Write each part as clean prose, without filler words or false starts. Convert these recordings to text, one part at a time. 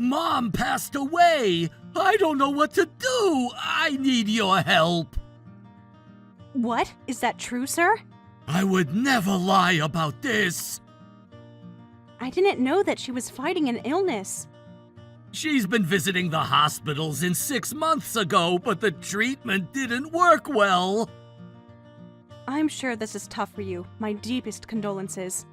Mom passed away. I don't know what to do. I need your help. What? Is that true, sir? I would never lie about this. I didn't know that she was fighting an illness. She's been visiting the hospital since 6 months ago, but the treatment didn't work well. I'm sure this is tough for you. My deepest condolences.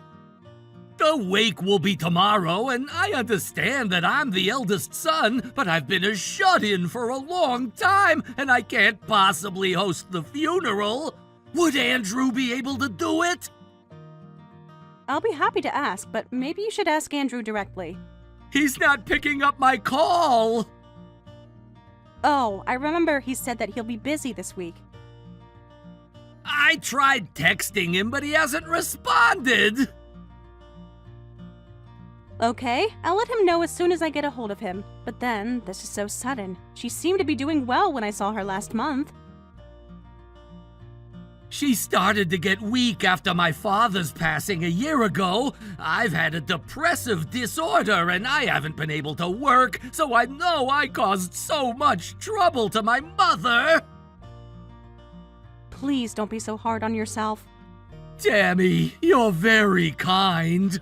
The wake will be tomorrow, and I understand that I'm the eldest son, but I've been a shut-in for a long time, and I can't possibly host the funeral. Would Andrew be able to do it? I'll be happy to ask, but maybe you should ask Andrew directly. He's not picking up my call. Oh, I remember he said that he'll be busy this week. I tried texting him, but he hasn't responded. Okay, I'll let him know as soon as I get a hold of him. But then, this is so sudden. She seemed to be doing well when I saw her last month. She started to get weak after my father's passing a year ago. I've had a depressive disorder and I haven't been able to work, so I know I caused so much trouble to my mother. Please don't be so hard on yourself. Tammy, you're very kind.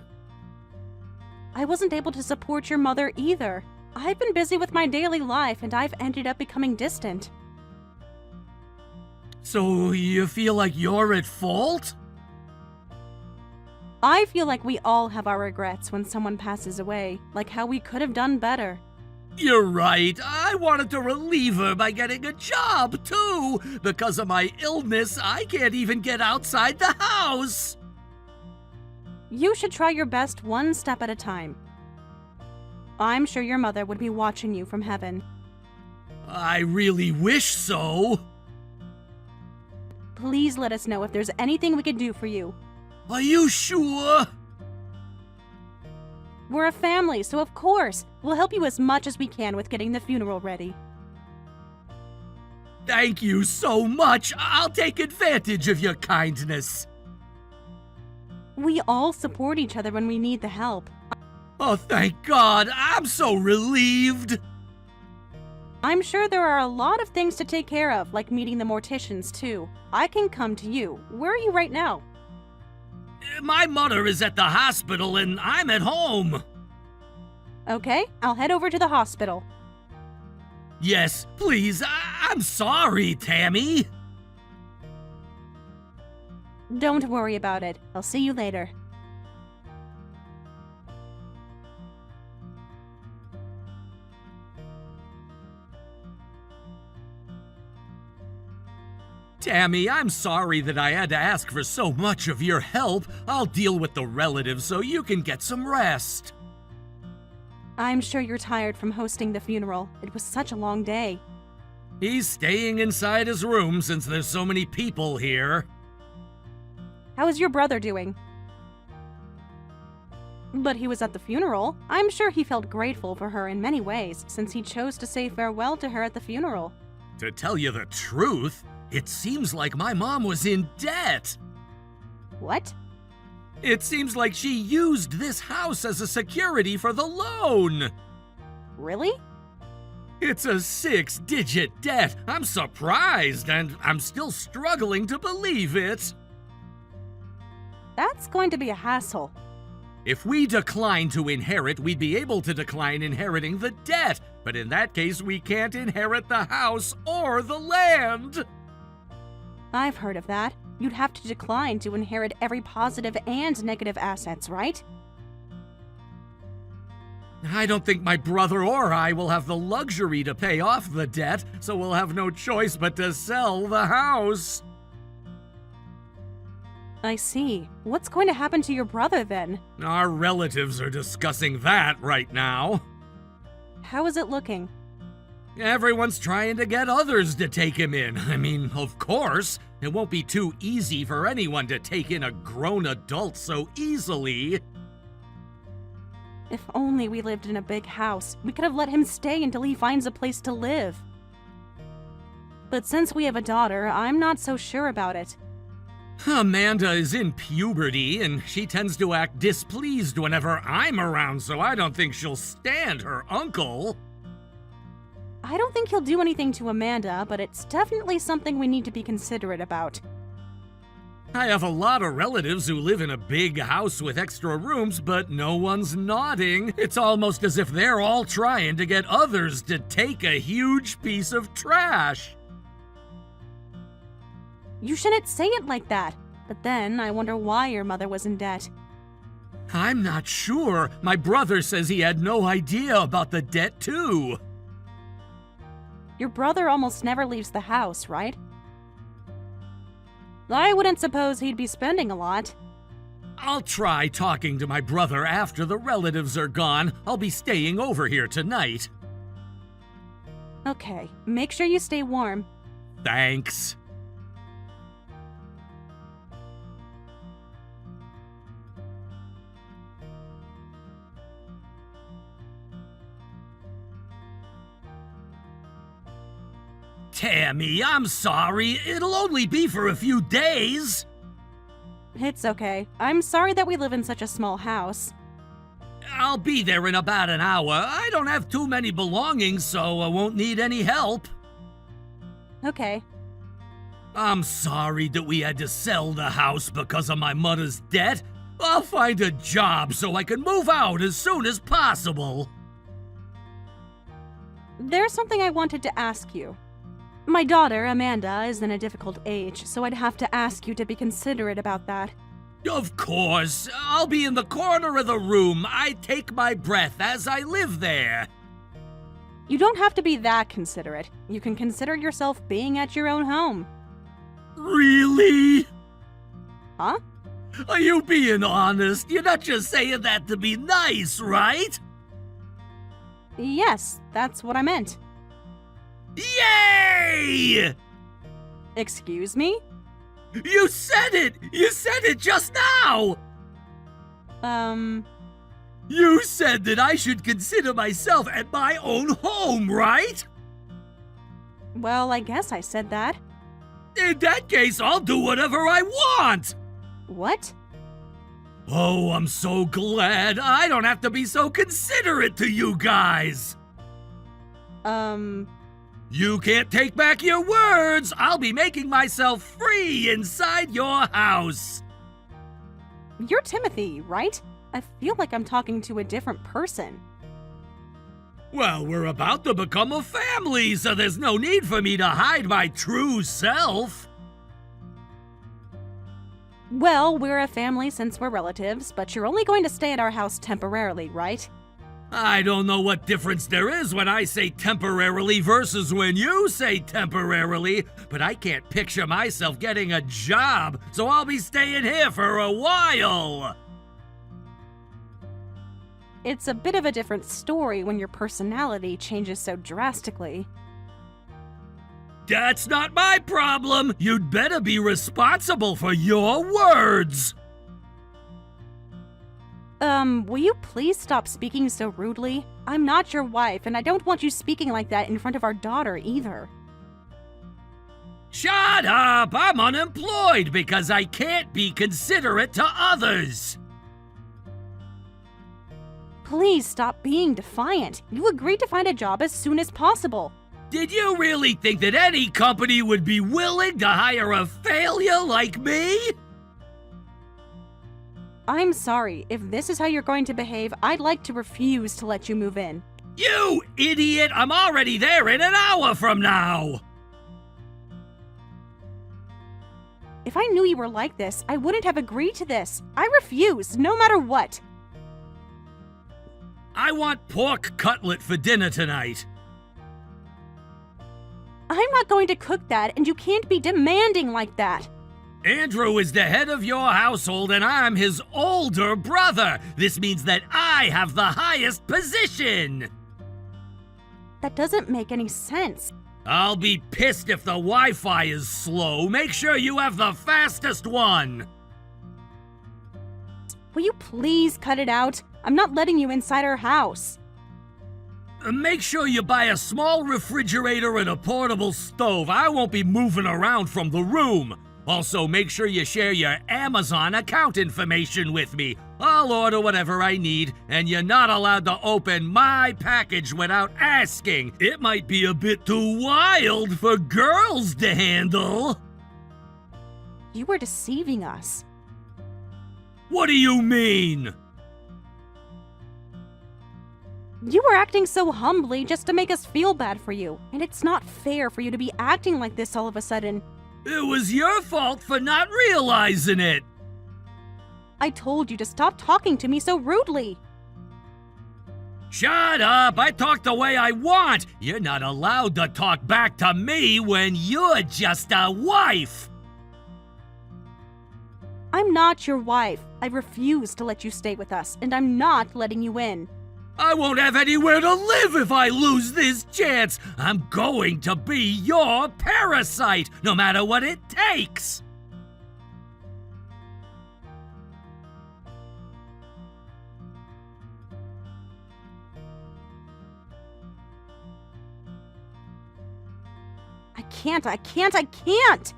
I wasn't able to support your mother either. I've been busy with my daily life and I've ended up becoming distant. So you feel like you're at fault? I feel like we all have our regrets when someone passes away, like how we could have done better. You're right. I wanted to relieve her by getting a job, too. Because of my illness, I can't even get outside the house. You should try your best one step at a time. I'm sure your mother would be watching you from heaven. I really wish so. Please let us know if there's anything we can do for you. Are you sure? We're a family, so of course, we'll help you as much as we can with getting the funeral ready. Thank you so much. I'll take advantage of your kindness. We all support each other when we need the help. Oh, thank God. I'm so relieved. I'm sure there are a lot of things to take care of, like meeting the morticians, too. I can come to you. Where are you right now? My mother is at the hospital and I'm at home. Okay, I'll head over to the hospital. Yes, please. I'm sorry, Tammy. Don't worry about it. I'll see you later. Tammy, I'm sorry that I had to ask for so much of your help. I'll deal with the relatives so you can get some rest. I'm sure you're tired from hosting the funeral. It was such a long day. He's staying inside his room since there's so many people here. How is your brother doing? But he was at the funeral. I'm sure he felt grateful for her in many ways, since he chose to say farewell to her at the funeral. To tell you the truth, it seems like my mom was in debt. What? It seems like she used this house as a security for the loan. Really? It's a 6-digit debt. I'm surprised, and I'm still struggling to believe it. That's going to be a hassle. If we decline to inherit, we'd be able to decline inheriting the debt. But in that case, we can't inherit the house or the land. I've heard of that. You'd have to decline to inherit every positive and negative assets, right? I don't think my brother or I will have the luxury to pay off the debt, so we'll have no choice but to sell the house. I see. What's going to happen to your brother then? Our relatives are discussing that right now. How is it looking? Everyone's trying to get others to take him in. I mean, of course, it won't be too easy for anyone to take in a grown adult so easily. If only we lived in a big house, we could have let him stay until he finds a place to live. But since we have a daughter, I'm not so sure about it. Amanda is in puberty, and she tends to act displeased whenever I'm around, so I don't think she'll stand her uncle. I don't think he'll do anything to Amanda, but it's definitely something we need to be considerate about. I have a lot of relatives who live in a big house with extra rooms, but no one's nodding. It's almost as if they're all trying to get others to take a huge piece of trash. You shouldn't say it like that. But then, I wonder why your mother was in debt. I'm not sure. My brother says he had no idea about the debt, too. Your brother almost never leaves the house, right? I wouldn't suppose he'd be spending a lot. I'll try talking to my brother after the relatives are gone. I'll be staying over here tonight. Okay, make sure you stay warm. Thanks. Tammy, I'm sorry. It'll only be for a few days. It's okay. I'm sorry that we live in such a small house. I'll be there in about an hour. I don't have too many belongings, so I won't need any help. Okay. I'm sorry that we had to sell the house because of my mother's debt. I'll find a job so I can move out as soon as possible. There's something I wanted to ask you. My daughter, Amanda, is in a difficult age, so I'd have to ask you to be considerate about that. Of course. I'll be in the corner of the room. I take my breath as I live there. You don't have to be that considerate. You can consider yourself being at your own home. Really? Huh? Are you being honest? You're not just saying that to be nice, right? Yes, that's what I meant. Yay! Excuse me? You said it! You said it just now! You said that I should consider myself at my own home, right? Well, I guess I said that. In that case, I'll do whatever I want! What? Oh, I'm so glad I don't have to be so considerate to you guys! You can't take back your words! I'll be making myself free inside your house! You're Timothy, right? I feel like I'm talking to a different person. Well, we're about to become a family, so there's no need for me to hide my true self. Well, we're a family since we're relatives, but you're only going to stay at our house temporarily, right? I don't know what difference there is when I say temporarily versus when you say temporarily, but I can't picture myself getting a job, so I'll be staying here for a while. It's a bit of a different story when your personality changes so drastically. That's not my problem. You'd better be responsible for your words. Will you please stop speaking so rudely? I'm not your wife, and I don't want you speaking like that in front of our daughter either. Shut up! I'm unemployed because I can't be considerate to others. Please stop being defiant. You agreed to find a job as soon as possible. Did you really think that any company would be willing to hire a failure like me? I'm sorry. If this is how you're going to behave, I'd like to refuse to let you move in. You idiot! I'm already there in an hour from now! If I knew you were like this, I wouldn't have agreed to this. I refuse, no matter what. I want pork cutlet for dinner tonight. I'm not going to cook that, and you can't be demanding like that. Andrew is the head of your household and I'm his older brother. This means that I have the highest position. That doesn't make any sense. I'll be pissed if the Wi-Fi is slow. Make sure you have the fastest one. Will you please cut it out? I'm not letting you inside our house. Make sure you buy a small refrigerator and a portable stove. I won't be moving around from the room. Also, make sure you share your Amazon account information with me. I'll order whatever I need, and you're not allowed to open my package without asking. It might be a bit too wild for girls to handle. You were deceiving us. What do you mean? You were acting so humbly just to make us feel bad for you, and it's not fair for you to be acting like this all of a sudden. It was your fault for not realizing it. I told you to stop talking to me so rudely. Shut up! I talk the way I want! You're not allowed to talk back to me when you're just a wife! I'm not your wife. I refuse to let you stay with us, and I'm not letting you in. I won't have anywhere to live if I lose this chance! I'm going to be your parasite, no matter what it takes! I can't!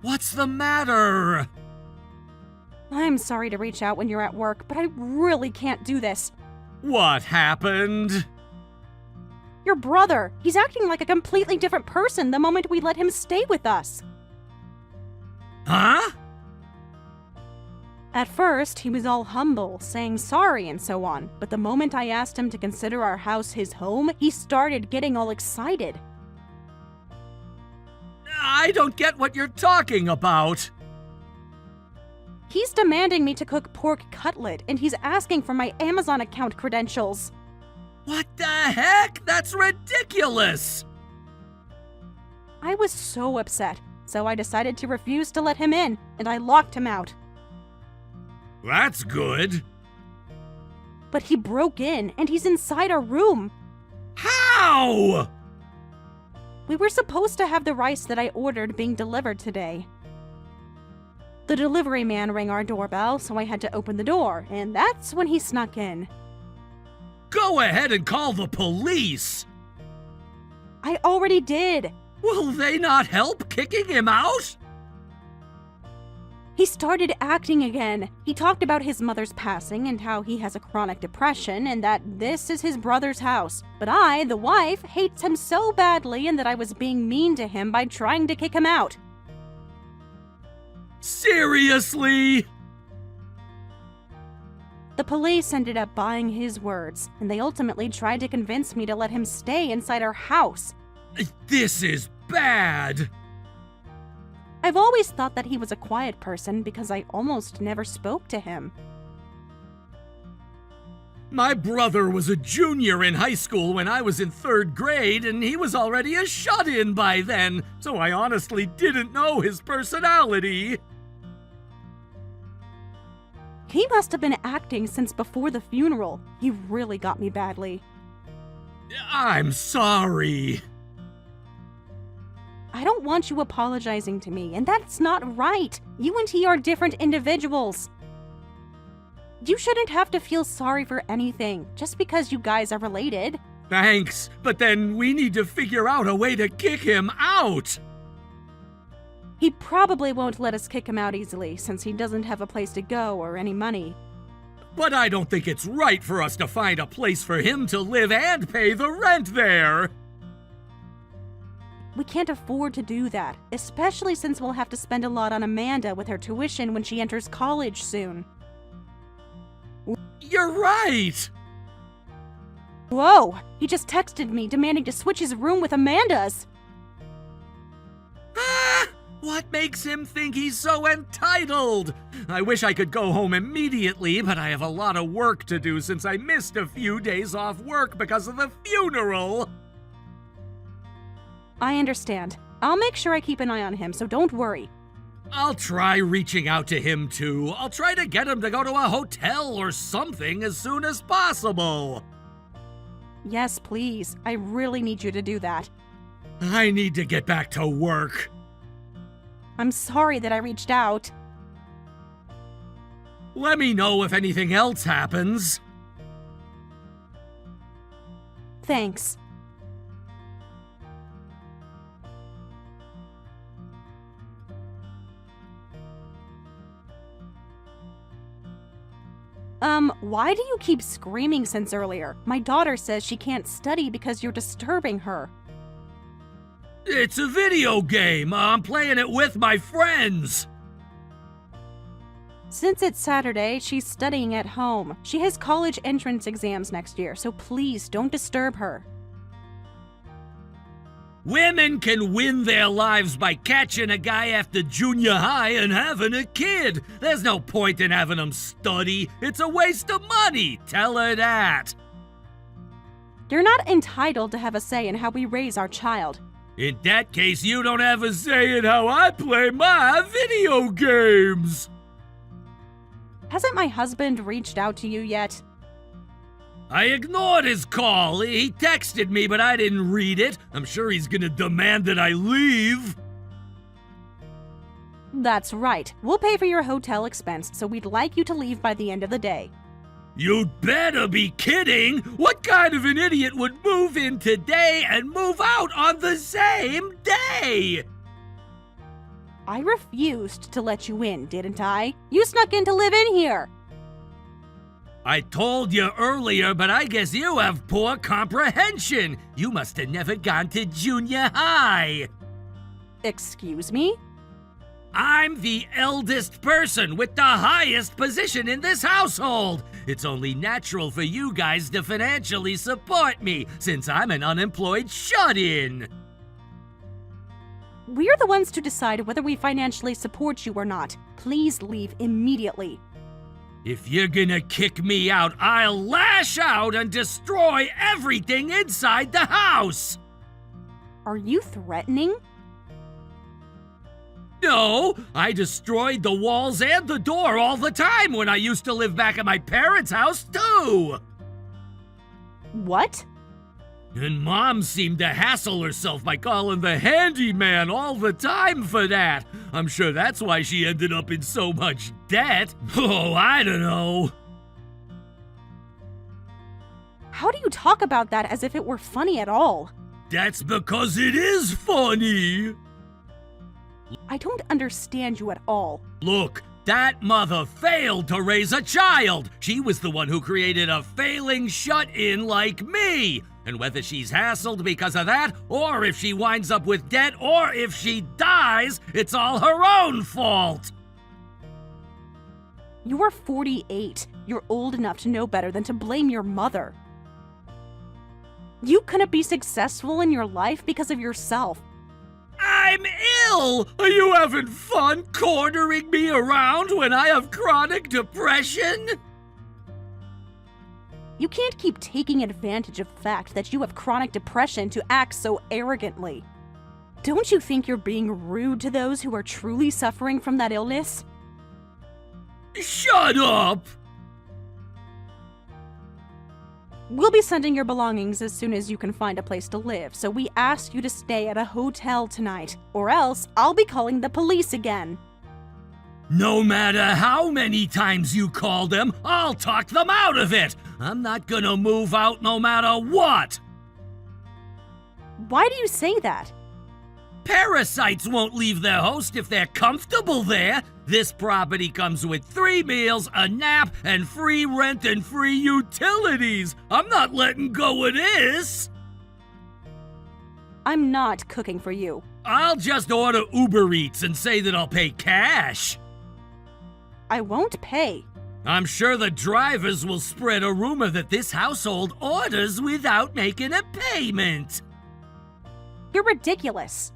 What's the matter? I'm sorry to reach out when you're at work, but I really can't do this. What happened? Your brother, he's acting like a completely different person the moment we let him stay with us. Huh? At first, he was all humble, saying sorry and so on, but the moment I asked him to consider our house his home, he started getting all excited. I don't get what you're talking about. He's demanding me to cook pork cutlet, and he's asking for my Amazon account credentials. What the heck? That's ridiculous! I was so upset, so I decided to refuse to let him in, and I locked him out. That's good. But he broke in, and he's inside our room. How? We were supposed to have the rice that I ordered being delivered today. The delivery man rang our doorbell, so I had to open the door, and that's when he snuck in. Go ahead and call the police! I already did! Will they not help kicking him out? He started acting again. He talked about his mother's passing and how he has a chronic depression and that this is his brother's house. But I, the wife, hates him so badly and that I was being mean to him by trying to kick him out. Seriously? The police ended up buying his words, and they ultimately tried to convince me to let him stay inside our house. This is bad! I've always thought that he was a quiet person because I almost never spoke to him. My brother was a junior in high school when I was in 3rd grade, and he was already a shut-in by then, so I honestly didn't know his personality. He must have been acting since before the funeral. He really got me badly. I'm sorry. I don't want you apologizing to me, and that's not right. You and he are different individuals. You shouldn't have to feel sorry for anything, just because you guys are related. Thanks, but then we need to figure out a way to kick him out. He probably won't let us kick him out easily, since he doesn't have a place to go or any money. But I don't think it's right for us to find a place for him to live and pay the rent there. We can't afford to do that, especially since we'll have to spend a lot on Amanda with her tuition when she enters college soon. You're right! Whoa! He just texted me demanding to switch his room with Amanda's! Ah! What makes him think he's so entitled? I wish I could go home immediately, but I have a lot of work to do since I missed a few days off work because of the funeral. I understand. I'll make sure I keep an eye on him, so don't worry. I'll try reaching out to him too. I'll try to get him to go to a hotel or something as soon as possible. Yes, please. I really need you to do that. I need to get back to work. I'm sorry that I reached out. Let me know if anything else happens. Why do you keep screaming since earlier? My daughter says she can't study because you're disturbing her. It's a video game. I'm playing it with my friends. Since it's Saturday, she's studying at home. She has college entrance exams next year, so please don't disturb her. Women can win their lives by catching a guy after junior high and having a kid. There's no point in having them study. It's a waste of money. Tell her that. You're not entitled to have a say in how we raise our child. In that case, you don't have a say in how I play my video games. Hasn't my husband reached out to you yet? I ignored his call. He texted me, but I didn't read it. I'm sure he's gonna demand that I leave. That's right. We'll pay for your hotel expense, so we'd like you to leave by the end of the day. You'd better be kidding! What kind of an idiot would move in today and move out on the same day? I refused to let you in, didn't I? You snuck in to live in here. I told you earlier, but I guess you have poor comprehension. You must have never gone to junior high. Excuse me? I'm the eldest person with the highest position in this household. It's only natural for you guys to financially support me, since I'm an unemployed shut-in. We're the ones to decide whether we financially support you or not. Please leave immediately. If you're gonna kick me out, I'll lash out and destroy everything inside the house! Are you threatening? No, I destroyed the walls and the door all the time when I used to live back at my parents' house, too! What? And Mom seemed to hassle herself by calling the handyman all the time for that. I'm sure that's why she ended up in so much debt. Oh, I don't know. How do you talk about that as if it were funny at all? That's because it is funny. I don't understand you at all. Look, that mother failed to raise a child. She was the one who created a failing shut-in like me. And whether she's hassled because of that, or if she winds up with debt, or if she dies, it's all her own fault. You're 48. You're old enough to know better than to blame your mother. You couldn't be successful in your life because of yourself. I'm ill! Are you having fun cornering me around when I have chronic depression? You can't keep taking advantage of the fact that you have chronic depression to act so arrogantly. Don't you think you're being rude to those who are truly suffering from that illness? Shut up! We'll be sending your belongings as soon as you can find a place to live, so we ask you to stay at a hotel tonight, or else I'll be calling the police again. No matter how many times you call them, I'll talk them out of it. I'm not gonna move out no matter what. Why do you say that? Parasites won't leave their host if they're comfortable there. This property comes with 3 meals, a nap, and free rent and free utilities. I'm not letting go of this. I'm not cooking for you. I'll just order Uber Eats and say that I'll pay cash. I won't pay. I'm sure the drivers will spread a rumor that this household orders without making a payment. You're ridiculous.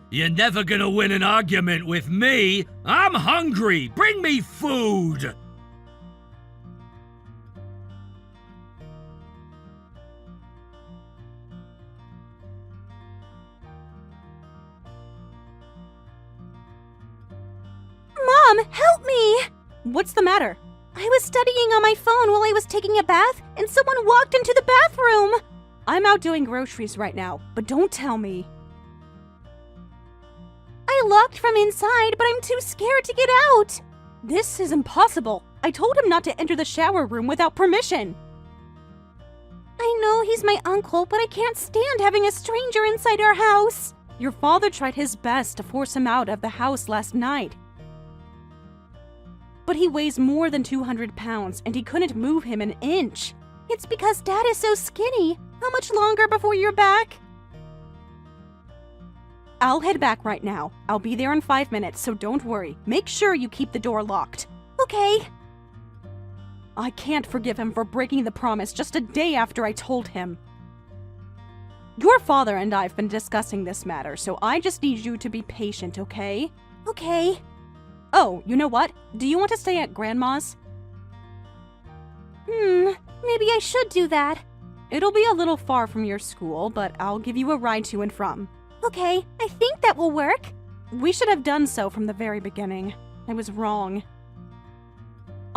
You're never gonna win an argument with me. I'm hungry. Bring me food. Mom, help me! What's the matter? I was studying on my phone while I was taking a bath, and someone walked into the bathroom! I'm out doing groceries right now, but don't tell me. I locked from inside, but I'm too scared to get out! This is impossible. I told him not to enter the shower room without permission. I know he's my uncle, but I can't stand having a stranger inside our house. Your father tried his best to force him out of the house last night. But he weighs more than 200 pounds, and he couldn't move him an inch. It's because Dad is so skinny. How much longer before you're back? I'll head back right now. I'll be there in 5 minutes, so don't worry. Make sure you keep the door locked. Okay. I can't forgive him for breaking the promise just a day after I told him. Your father and I have been discussing this matter, so I just need you to be patient, okay? Okay. Oh, you know what? Do you want to stay at Grandma's? Maybe I should do that. It'll be a little far from your school, but I'll give you a ride to and from. Okay, I think that will work. We should have done so from the very beginning. I was wrong.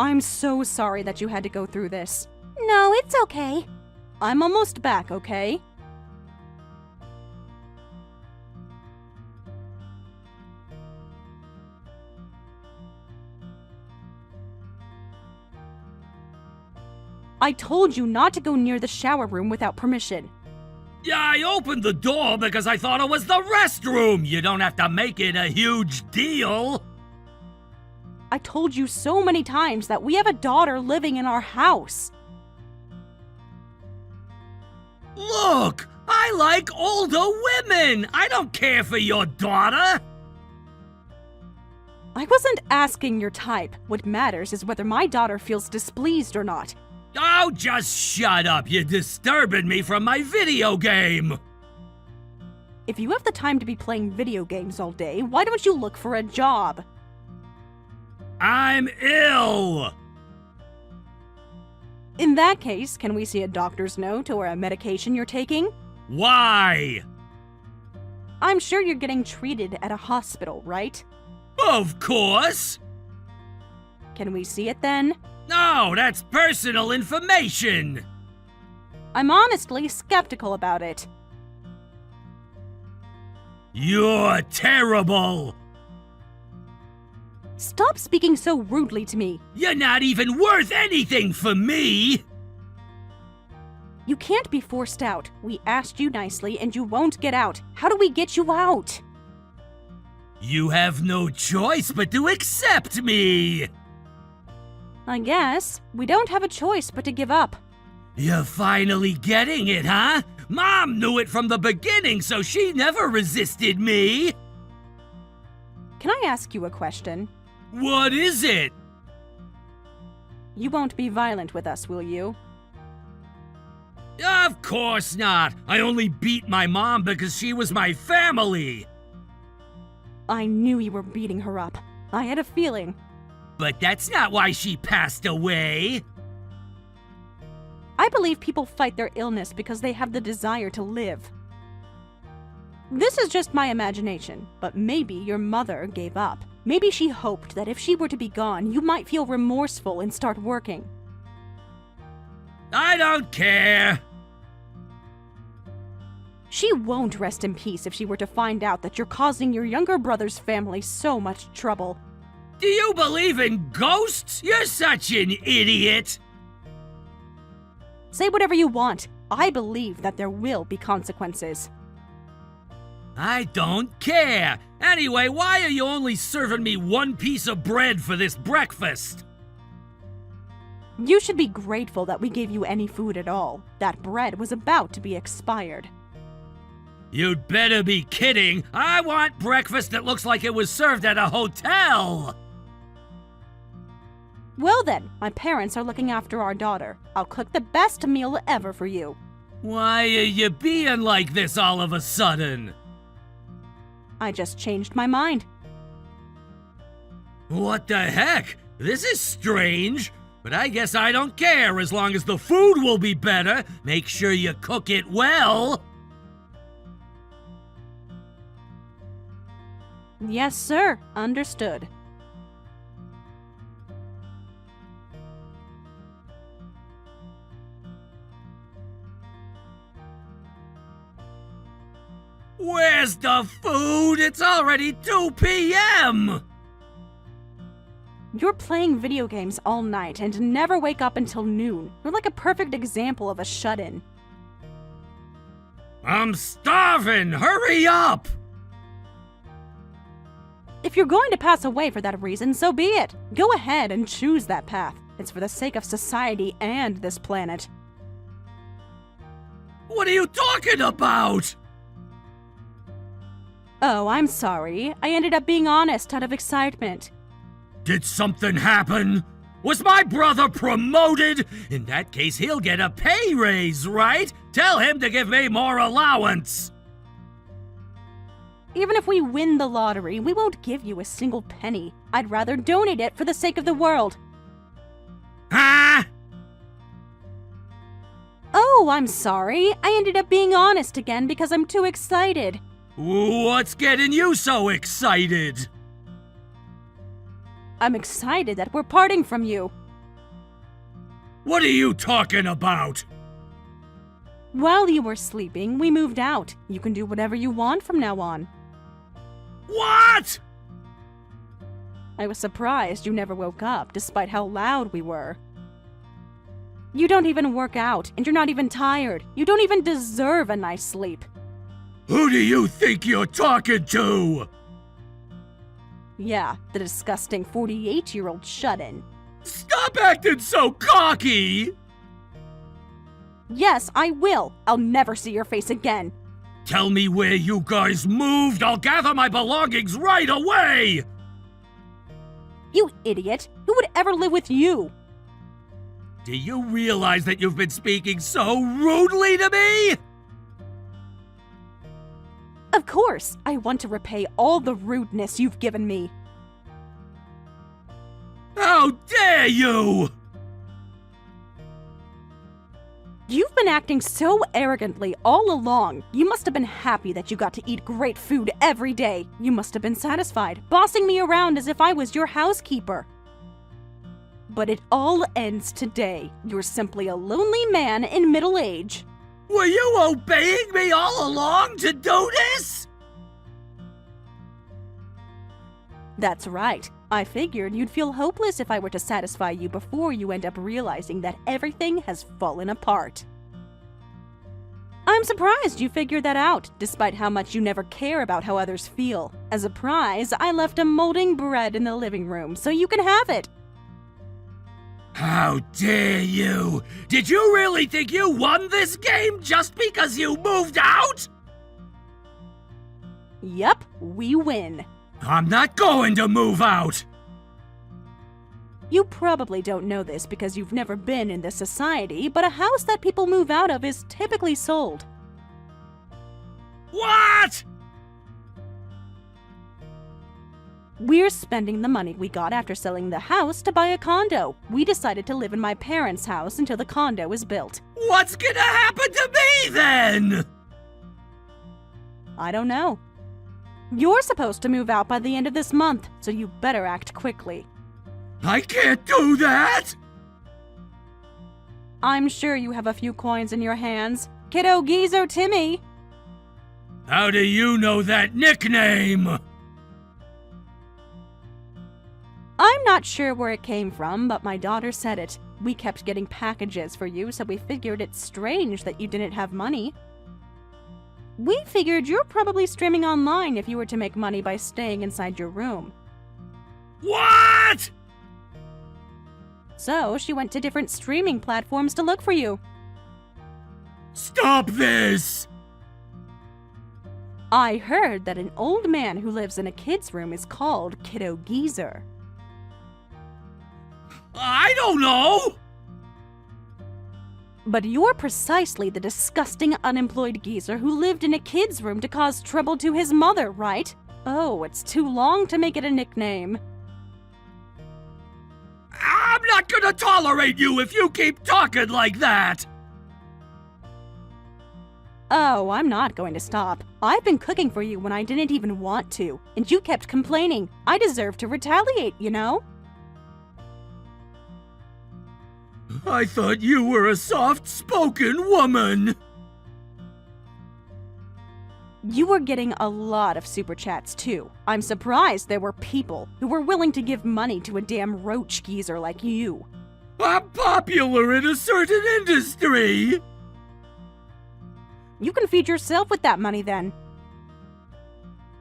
I'm so sorry that you had to go through this. No, it's okay. I'm almost back, okay? I told you not to go near the shower room without permission. Yeah, I opened the door because I thought it was the restroom. You don't have to make it a huge deal. I told you so many times that we have a daughter living in our house. Look, I like older women. I don't care for your daughter. I wasn't asking your type. What matters is whether my daughter feels displeased or not. Oh, just shut up. You're disturbing me from my video game. If you have the time to be playing video games all day, why don't you look for a job? I'm ill. In that case, can we see a doctor's note or a medication you're taking? Why? I'm sure you're getting treated at a hospital, right? Of course. Can we see it then? No, that's personal information. I'm honestly skeptical about it. You're terrible. Stop speaking so rudely to me. You're not even worth anything for me. You can't be forced out. We asked you nicely and you won't get out. How do we get you out? You have no choice but to accept me. I guess. We don't have a choice but to give up. You're finally getting it, huh? Mom knew it from the beginning, so she never resisted me. Can I ask you a question? What is it? You won't be violent with us, will you? Of course not. I only beat my mom because she was my family. I knew you were beating her up. I had a feeling. But that's not why she passed away. I believe people fight their illness because they have the desire to live. This is just my imagination, but maybe your mother gave up. Maybe she hoped that if she were to be gone, you might feel remorseful and start working. I don't care. She won't rest in peace if she were to find out that you're causing your younger brother's family so much trouble. Do you believe in ghosts? You're such an idiot. Say whatever you want. I believe that there will be consequences. I don't care. Anyway, why are you only serving me one piece of bread for this breakfast? You should be grateful that we gave you any food at all. That bread was about to be expired. You'd better be kidding. I want breakfast that looks like it was served at a hotel. Well then, my parents are looking after our daughter. I'll cook the best meal ever for you. Why are you being like this all of a sudden? I just changed my mind. What the heck? This is strange. But I guess I don't care as long as the food will be better. Make sure you cook it well. Yes, sir. Understood. Where's the food? It's already 2 p.m. You're playing video games all night and never wake up until noon. You're like a perfect example of a shut-in. I'm starving! Hurry up! If you're going to pass away for that reason, so be it. Go ahead and choose that path. It's for the sake of society and this planet. What are you talking about? Oh, I'm sorry. I ended up being honest out of excitement. Did something happen? Was my brother promoted? In that case, he'll get a pay raise, right? Tell him to give me more allowance. Even if we win the lottery, we won't give you a single penny. I'd rather donate it for the sake of the world. Huh? Oh, I'm sorry. I ended up being honest again because I'm too excited. What's getting you so excited? I'm excited that we're parting from you. What are you talking about? While you were sleeping, we moved out. You can do whatever you want from now on. What? I was surprised you never woke up, despite how loud we were. You don't even work out, and you're not even tired. You don't even deserve a nice sleep. Who do you think you're talking to? Yeah, the disgusting 48-year-old shut-in. Stop acting so cocky! Yes, I will. I'll never see your face again. Tell me where you guys moved. I'll gather my belongings right away! You idiot! Who would ever live with you? Do you realize that you've been speaking so rudely to me? Of course, I want to repay all the rudeness you've given me. How dare you! You've been acting so arrogantly all along. You must have been happy that you got to eat great food every day. You must have been satisfied, bossing me around as if I was your housekeeper. But it all ends today. You're simply a lonely man in middle age. Were you obeying me all along to do this? That's right. I figured you'd feel hopeless if I were to satisfy you before you end up realizing that everything has fallen apart. I'm surprised you figured that out, despite how much you never care about how others feel. As a prize, I left a molding bread in the living room, so you can have it. How dare you! Did you really think you won this game just because you moved out? Yup, we win. I'm not going to move out! You probably don't know this because you've never been in this society, but a house that people move out of is typically sold. What? We're spending the money we got after selling the house to buy a condo. We decided to live in my parents' house until the condo is built. What's gonna happen to me then? I don't know. You're supposed to move out by the end of this month, so you better act quickly. I can't do that! I'm sure you have a few coins in your hands. Kiddo Geezer Timmy! How do you know that nickname? I'm not sure where it came from, but my daughter said it. We kept getting packages for you, so we figured it's strange that you didn't have money. We figured you're probably streaming online if you were to make money by staying inside your room. What? So she went to different streaming platforms to look for you. Stop this! I heard that an old man who lives in a kid's room is called Kiddo Geezer. I don't know! But you're precisely the disgusting unemployed geezer who lived in a kid's room to cause trouble to his mother, right? Oh, it's too long to make it a nickname. I'm not gonna tolerate you if you keep talking like that! Oh, I'm not going to stop. I've been cooking for you when I didn't even want to, and you kept complaining. I deserve to retaliate, you know? I thought you were a soft-spoken woman! You were getting a lot of super chats, too. I'm surprised there were people who were willing to give money to a damn roach geezer like you. I'm popular in a certain industry! You can feed yourself with that money then.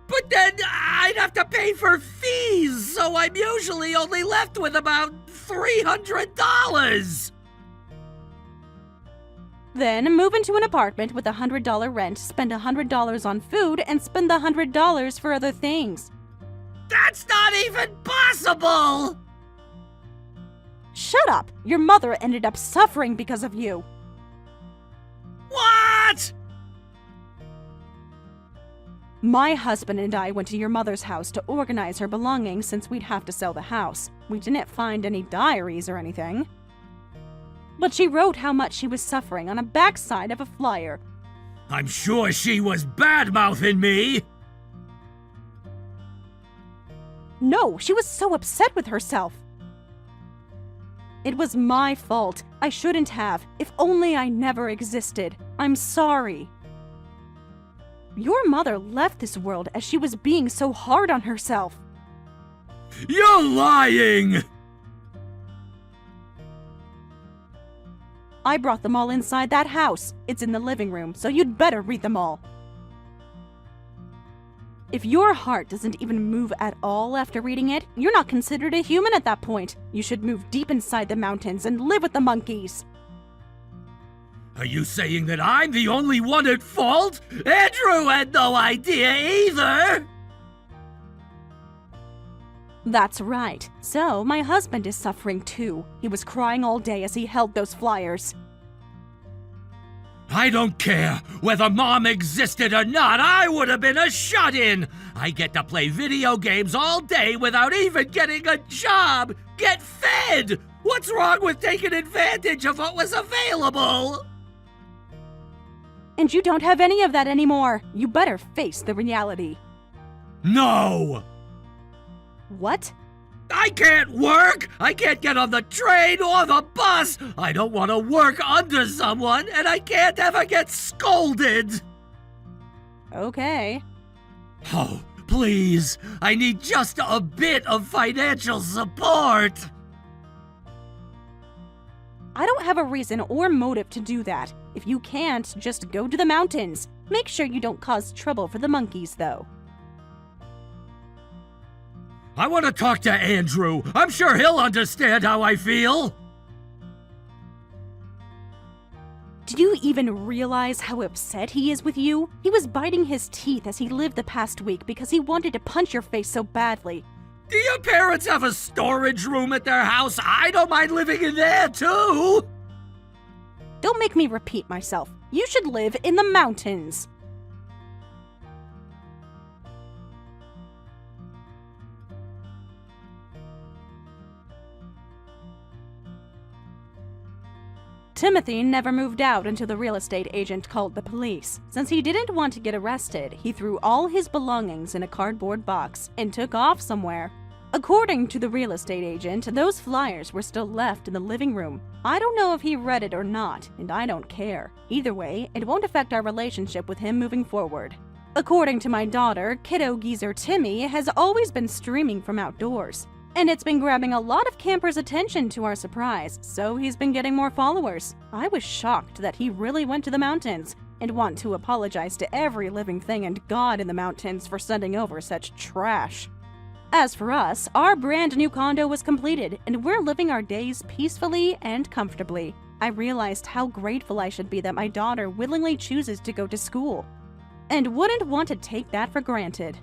But But then I'd have to pay for fees, so I'm usually only left with about $300. Then move into an apartment with $100 rent, spend $100 on food, and spend the $100 for other things. That's not even possible! Shut up! Your mother ended up suffering because of you. What? My husband and I went to your mother's house to organize her belongings since we'd have to sell the house. We didn't find any diaries or anything. But she wrote how much she was suffering on a backside of a flyer. I'm sure she was bad-mouthing me. No, she was so upset with herself. It was my fault. I shouldn't have. If only I never existed. I'm sorry. Your mother left this world as she was being so hard on herself. You're lying! I brought them all inside that house. It's in the living room, so you'd better read them all. If your heart doesn't even move at all after reading it, you're not considered a human at that point. You should move deep inside the mountains and live with the monkeys. Are you saying that I'm the only one at fault? Andrew had no idea either! That's right. So, my husband is suffering too. He was crying all day as he held those flyers. I don't care. Whether Mom existed or not, I would have been a shut-in. I get to play video games all day without even getting a job. Get fed! What's wrong with taking advantage of what was available? And you don't have any of that anymore. You better face the reality. No! What? I can't work! I can't get on the train or the bus! I don't want to work under someone, and I can't ever get scolded! Okay. Oh, please! I need just a bit of financial support! I don't have a reason or motive to do that. If you can't, just go to the mountains. Make sure you don't cause trouble for the monkeys, though. I want to talk to Andrew. I'm sure he'll understand how I feel. Do you even realize how upset he is with you? He was biting his teeth as he lived the past week because he wanted to punch your face so badly. Do your parents have a storage room at their house? I don't mind living in there, too. Don't make me repeat myself. You should live in the mountains. Timothy never moved out until the real estate agent called the police. Since he didn't want to get arrested, he threw all his belongings in a cardboard box and took off somewhere. According to the real estate agent, those flyers were still left in the living room. I don't know if he read it or not, and I don't care. Either way, it won't affect our relationship with him moving forward. According to my daughter, kiddo geezer Timmy has always been streaming from outdoors. And it's been grabbing a lot of campers' attention to our surprise, so he's been getting more followers. I was shocked that he really went to the mountains, and want to apologize to every living thing and God in the mountains for sending over such trash. As for us, our brand new condo was completed, and we're living our days peacefully and comfortably. I realized how grateful I should be that my daughter willingly chooses to go to school, and wouldn't want to take that for granted.